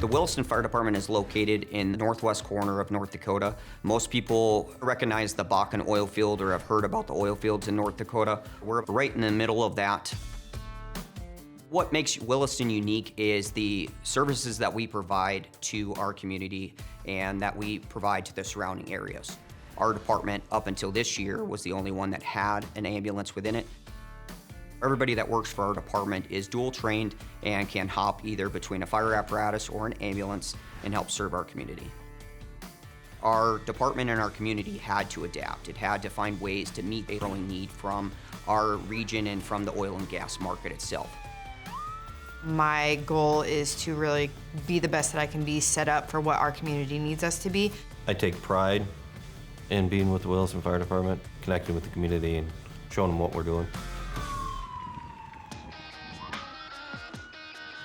The Williston Fire Department is located in the northwest corner of North Dakota. Most people recognize the Bakken oil field or have heard about the oil fields in North Dakota. We're right in the middle of that. What makes Williston unique is the services that we provide to our community and that we provide to the surrounding areas. Our department, up until this year, was the only one that had an ambulance within it. Everybody that works for our department is dual trained and can hop either between a fire apparatus or an ambulance and help serve our community. Our department and our community had to adapt. It had to find ways to meet a growing need from our region and from the oil and gas market itself. My goal is to really be the best that I can be, set up for what our community needs us to be. I take pride in being with the Williston Fire Department, connecting with the community and showing them what we're doing.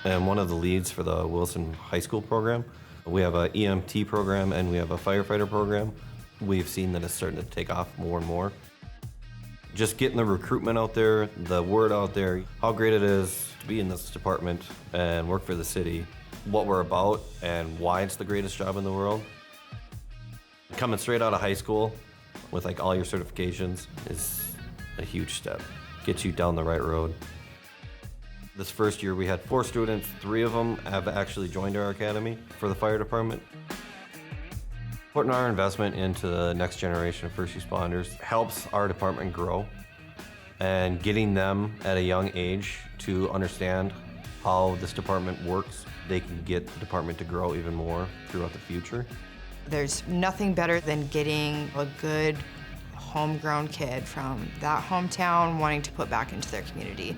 And one of the leads for the Williston High School program. We have an EMT program and we have a firefighter program. We've seen that it's starting to take off more and more. Just getting the recruitment out there, the word out there, how great it is to be in this department and work for the city, what we're about and why it's the greatest job in the world. Coming straight out of high school with like all your certifications is a huge step. Gets you down the right road. This first year we had 4 students, 3 of them have actually joined our academy for the fire department. Putting our investment into the next generation of first responders helps our department grow, and getting them at a young age to understand how this department works, they can get the department to grow even more throughout the future. There's nothing better than getting a good homegrown kid from that hometown wanting to put back into their community.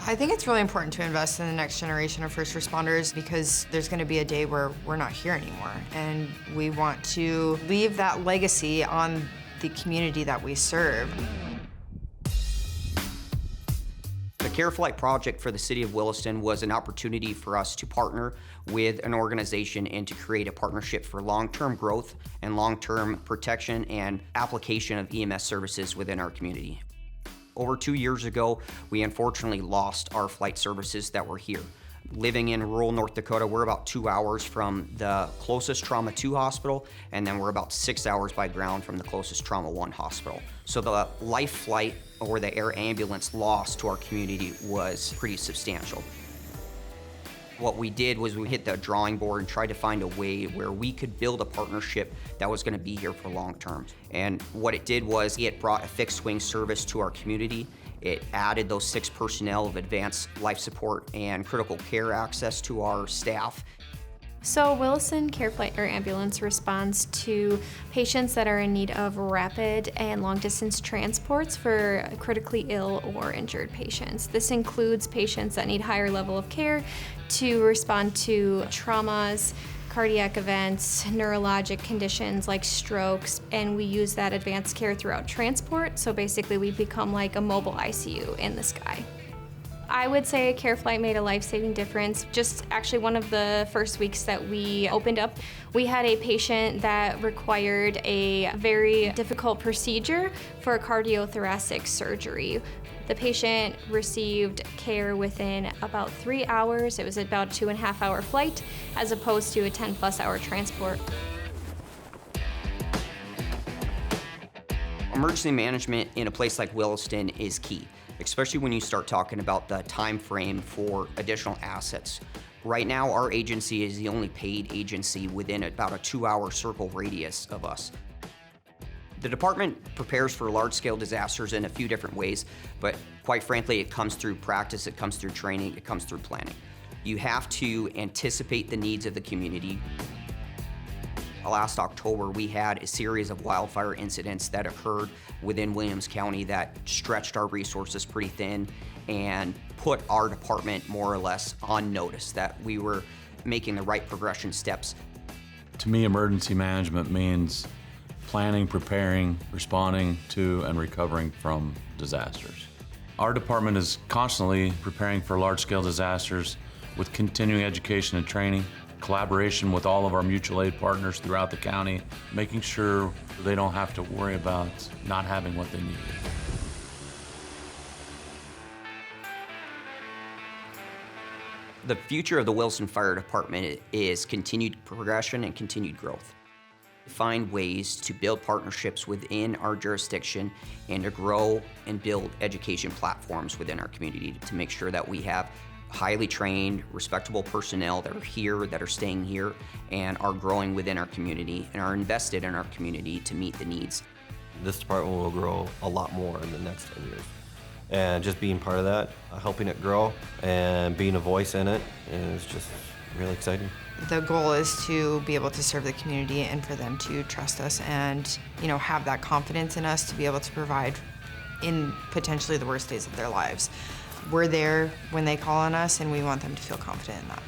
I think it's really important to invest in the next generation of first responders because there's going to be a day where we're not here anymore, and we want to leave that legacy on the community that we serve. The Careflight project for the city of Williston was an opportunity for us to partner with an organization and to create a partnership for long-term growth and long-term protection and application of EMS services within our community. Over 2 years ago, we unfortunately lost our flight services that were here. Living in rural North Dakota, we're about 2 hours from the closest Trauma 2 hospital, and then we're about 6 hours by ground from the closest Trauma 1 hospital. So the life flight or the air ambulance loss to our community was pretty substantial. What we did was we hit the drawing board and tried to find a way where we could build a partnership that was going to be here for long term. And what it did was it brought a fixed wing service to our community. It added those 6 personnel of advanced life support and critical care access to our staff. So Williston Careflight Air Ambulance responds to patients that are in need of rapid and long-distance transports for critically ill or injured patients. This includes patients that need higher level of care to respond to traumas, cardiac events, neurologic conditions like strokes, and we use that advanced care throughout transport. So basically we become like a mobile ICU in the sky. I would say Careflight made a life-saving difference. Just actually one of the first weeks that we opened up, we had a patient that required a very difficult procedure for a cardiothoracic surgery. The patient received care within about 3 hours. It was about a 2.5 hour flight as opposed to a 10+ hour transport. Emergency management in a place like Williston is key, especially when you start talking about the time frame for additional assets. Right now, our agency is the only paid agency within about a 2-hour circle radius of us. The department prepares for large-scale disasters in a few different ways, but quite frankly, it comes through practice, it comes through training, it comes through planning. You have to anticipate the needs of the community. Last October, we had a series of wildfire incidents that occurred within Williams County that stretched our resources pretty thin and put our department more or less on notice that we were making the right progression steps. To me, emergency management means planning, preparing, responding to, and recovering from disasters. Our department is constantly preparing for large-scale disasters with continuing education and training, collaboration with all of our mutual aid partners throughout the county, making sure they don't have to worry about not having what they need. The future of the Williston Fire Department is continued progression and continued growth. Find ways to build partnerships within our jurisdiction and to grow and build education platforms within our community to make sure that we have highly trained, respectable personnel that are here, that are staying here, and are growing within our community and are invested in our community to meet the needs. This department will grow a lot more in the next 10 years. And just being part of that, helping it grow and being a voice in it is just really exciting. The goal is to be able to serve the community and for them to trust us and, have that confidence in us to be able to provide in potentially the worst days of their lives. We're there when they call on us, and we want them to feel confident in that.